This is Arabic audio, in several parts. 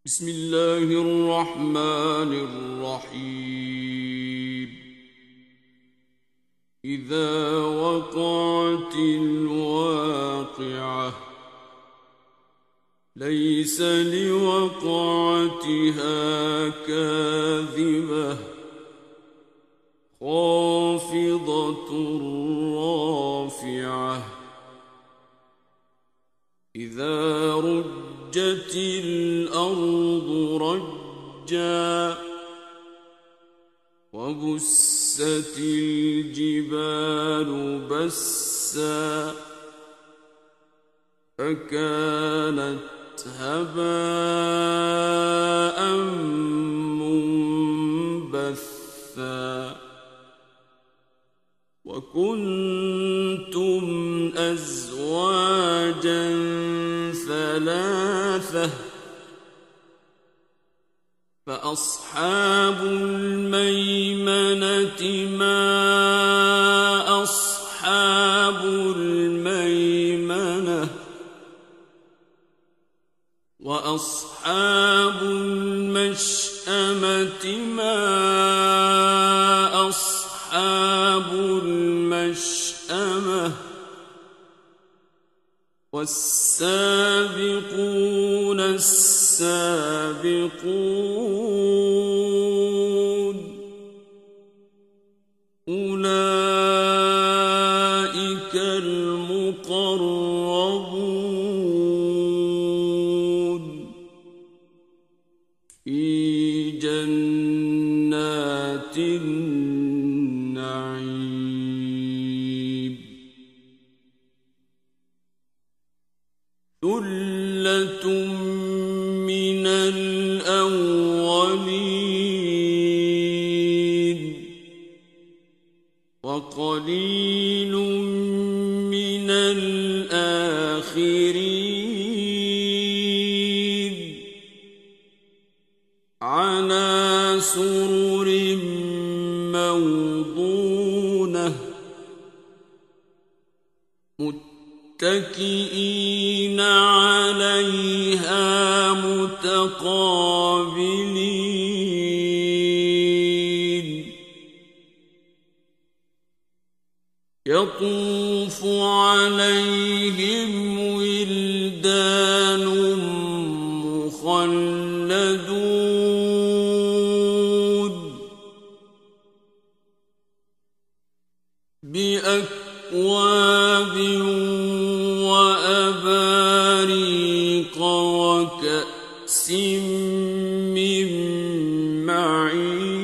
بسم الله الرحمن الرحيم. إذا وقعت الواقعة ليس لوقعتها كاذبة خافضة رافعة إذا رجت الأرض رجا وبست الجبال بسا فكانت هباء منبثا وكنتم أزواجا ثلاثة فأصحاب الميمنة ما أصحاب الميمنة وأصحاب المشأمة ما أصحاب المشأمة والسابقون السابقون أولئك المقربون في جنات النعيم ثلة من الأولين وقليل من الآخرين على سرر موضونة متكئين عليها متقابلين يطوف عليهم ولدان مخلدون بأكواب وأباريق وكأس من معين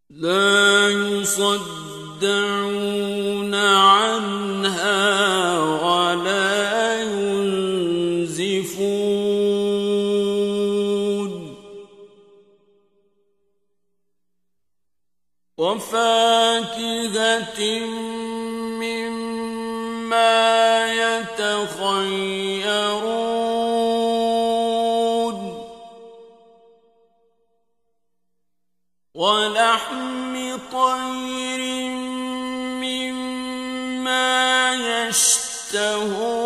لا يصدعون عنها ولا ينزفون وفاكهة مما يتخيرون ولحم طير مما يشتهون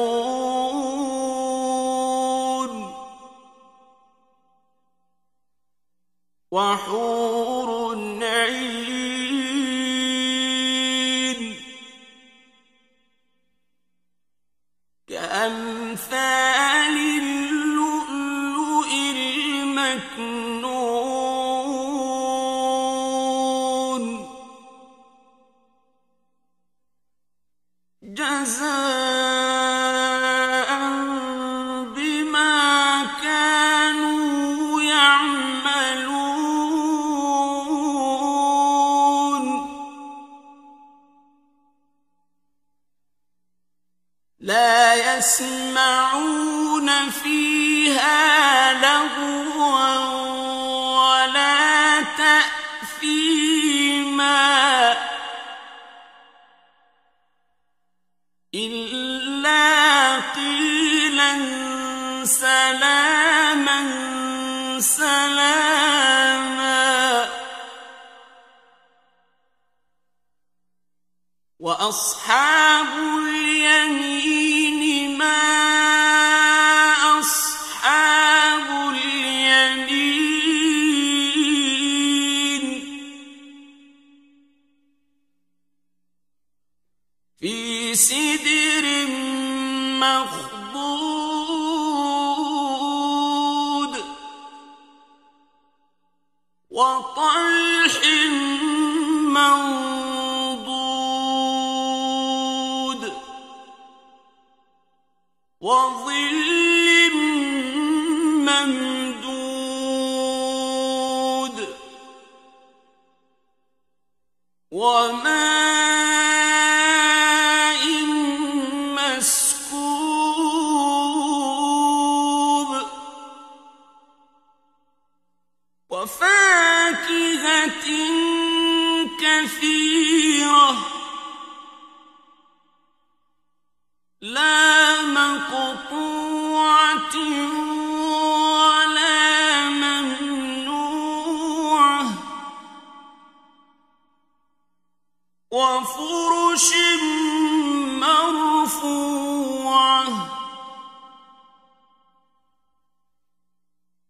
وحور عين كأمثال اللؤلؤ المكنون جزاء بما كانوا يعملون لا يسمعون فيها لغوا ولا تأثيما إلا قيلا سلاما سلاما وأصحاب اليمين سدر مخضود وطلح منضود وظل ممدود وماء مسكوب وفاكهة كثيرة لا مقطوعة ولا ممنوعة وفرش مرفوعة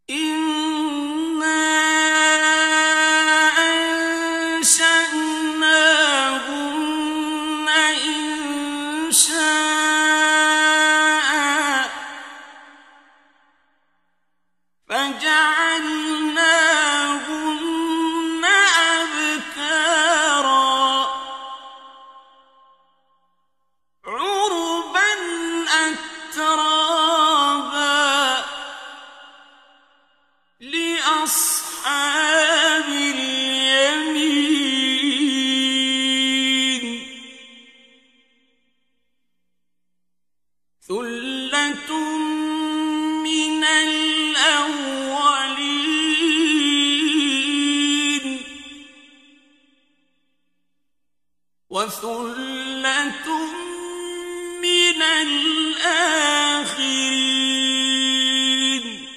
إنا أنشأناهن إنشاء فجعلناهن أبكارا عربا أترابا لأصحاب اليمين ثلة من الأولين وثلة من الآخرين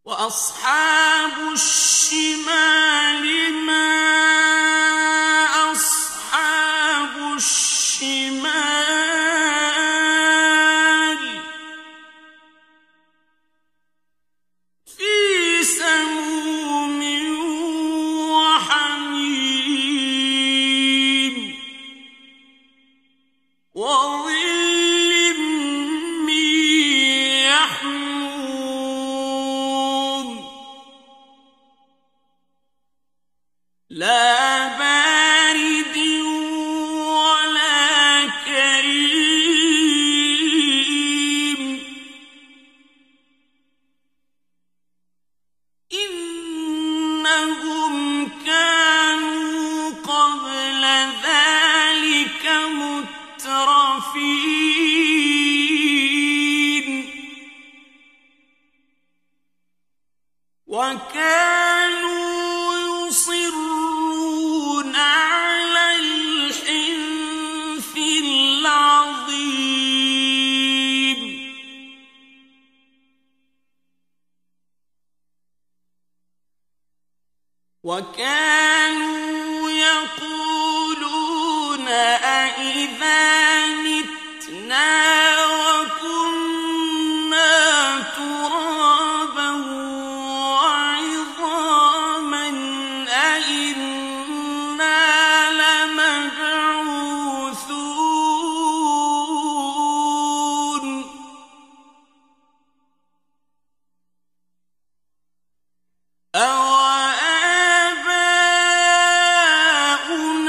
وأصحاب الشمال ما أصحاب الشمال في سموم وحميم وظل من يحموم لا بارد ولا كريم إنهم كانوا قبل ذلك مترفين وكانوا يصرون على الحنث العظيم وكانوا يقولون أإذا متنا وكنا ترابا وعظاما أإنا لمبعوثون أَوَآبَاؤُنَا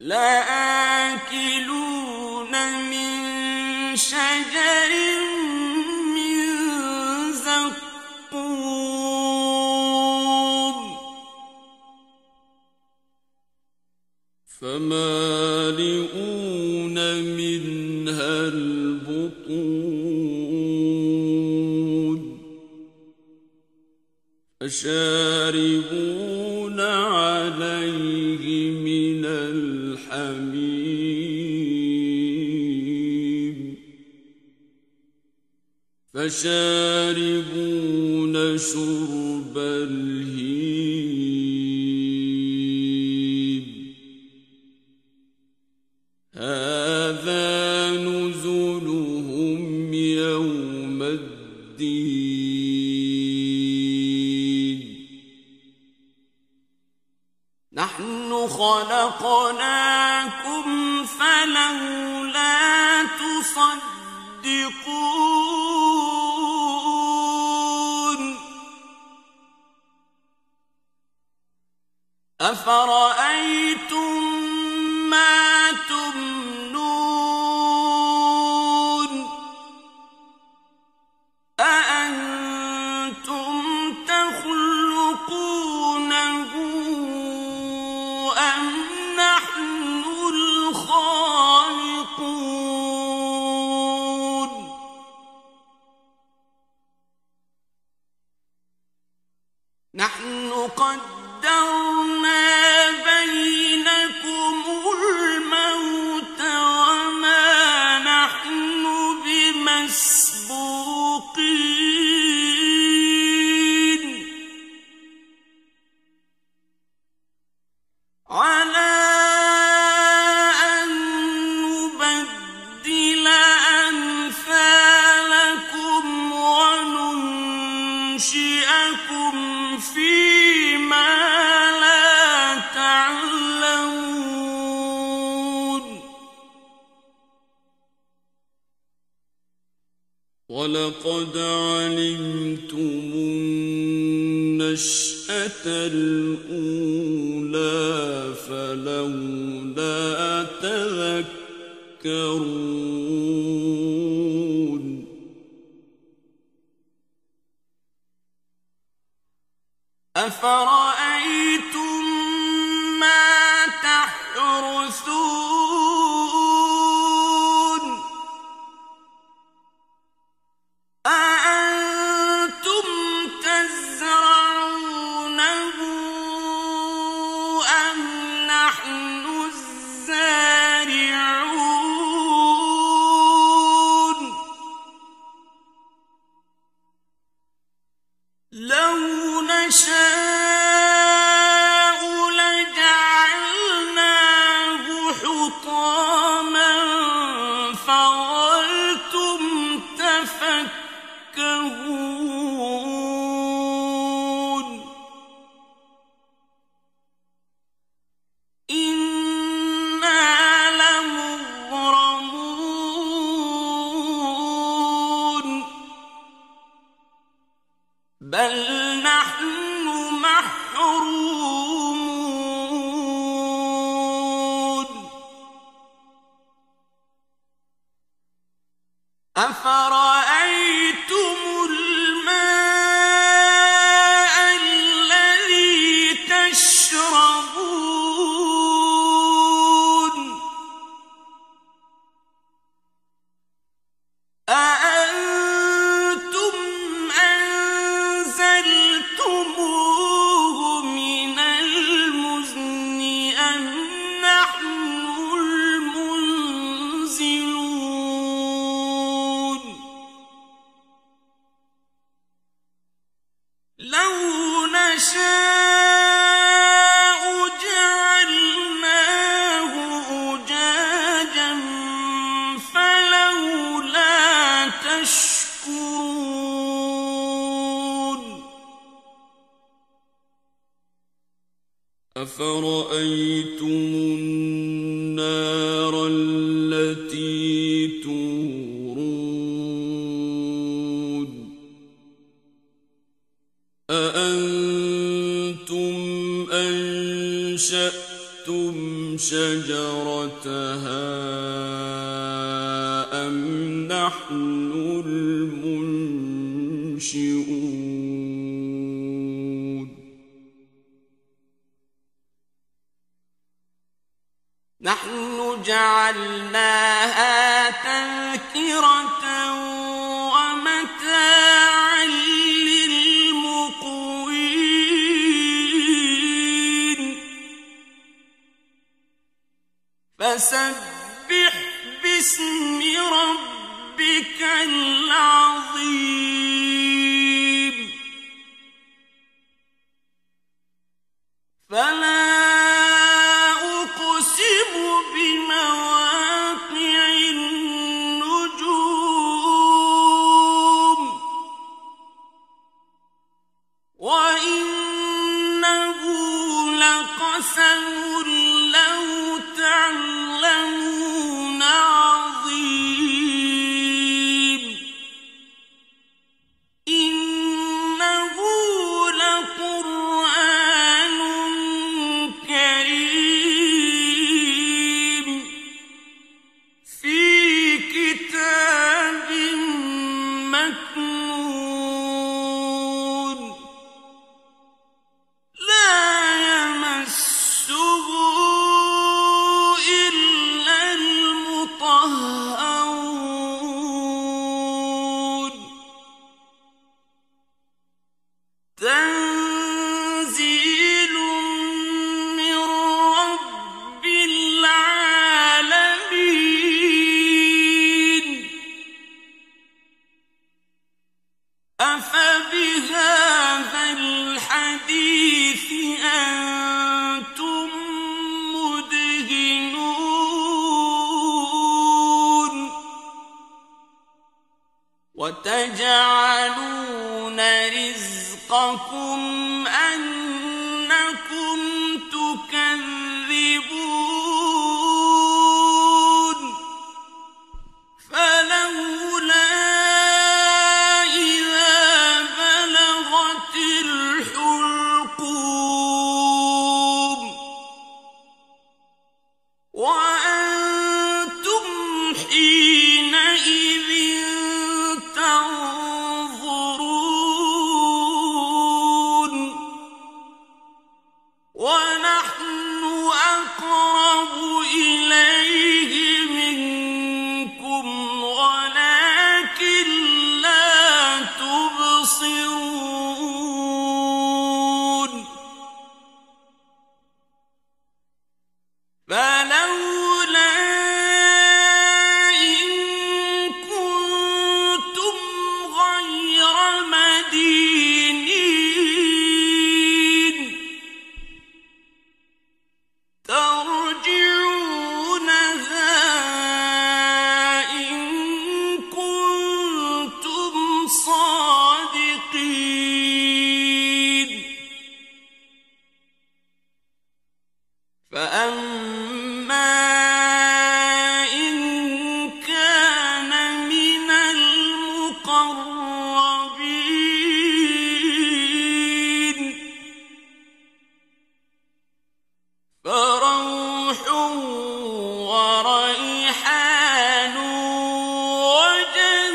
لآكلون من شجر من زقوم فمالئون منها البطون فشاربون عليه من الحميم فشاربون شرب الهيم هذا نزلهم يوم الدين نحن خلقناكم فلولا تصدقون أفرأيتم ما تمنون أأنتم تخلقونه أم نحن الخالقون نحن قدرنا بينكم الموت وما نحن بمسبوقين على أن نبدل أمثالكم وننشئكم فيما لا تعلمون ولقد علمتم النشأة الأولى فلولا تذكرون أفرأيتم ما تحرثون أأنتم تزرعونه أم نحن الزارعون لو نشاء لجعلناه حطاما فظلتم تفكهون إنا لمغرمون بل نحن محرومون أفرأيتم الماء الذي تشربون أأنتم أنزلتموه من المزن أم نحن المنزلون لو نشاء جعلناه أجاجا فلولا تشكرون أفرأيتم النار التي تورون أأنتم أنشأتم شجرتها أم نحن المنشئون نحن جعلناها تذكرة ومتاعا للمقوين فسبح باسم ربك العظيم فلا أقسم بمواقع النجوم وإنه لقسم لو تعلمون عظيم إنه لقرآن كريم في كتاب مكنون لا يمسه إلا المطهرون تنزيل من رب العالمين أفبهذا الحديث أنتم مدهنون وتجعلون رزقكم أنكم تكذبون فلولا إذا بلغت الحلقوم وأنتم حينئذ تنظرون ونحن أقرب إليه منكم ولكن لا تبصرون فلولا إن كنتم غير مدينين ترجعونها إن كنتم صادقين فأما إن كان من المقربين فروح وريحان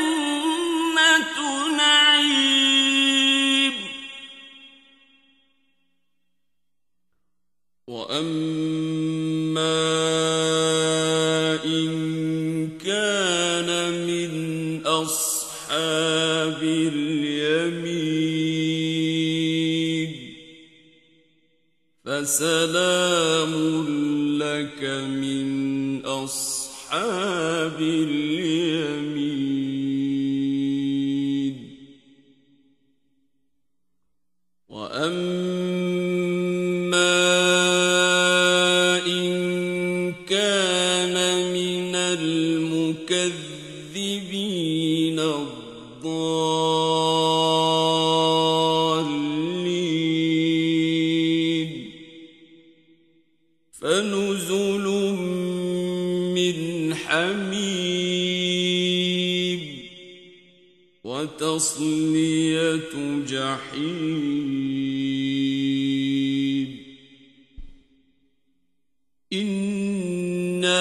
وجنة نعيم وأما إن كان من أصحاب اليمين فسلام لك من أصحاب اليمين وأما إن كان من المكذبين الضالين فنزل من حميم وتصلية جحيم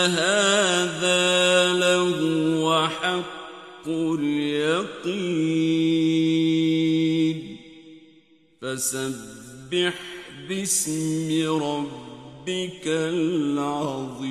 هذا لهو حق اليقين فسبح باسم ربك العظيم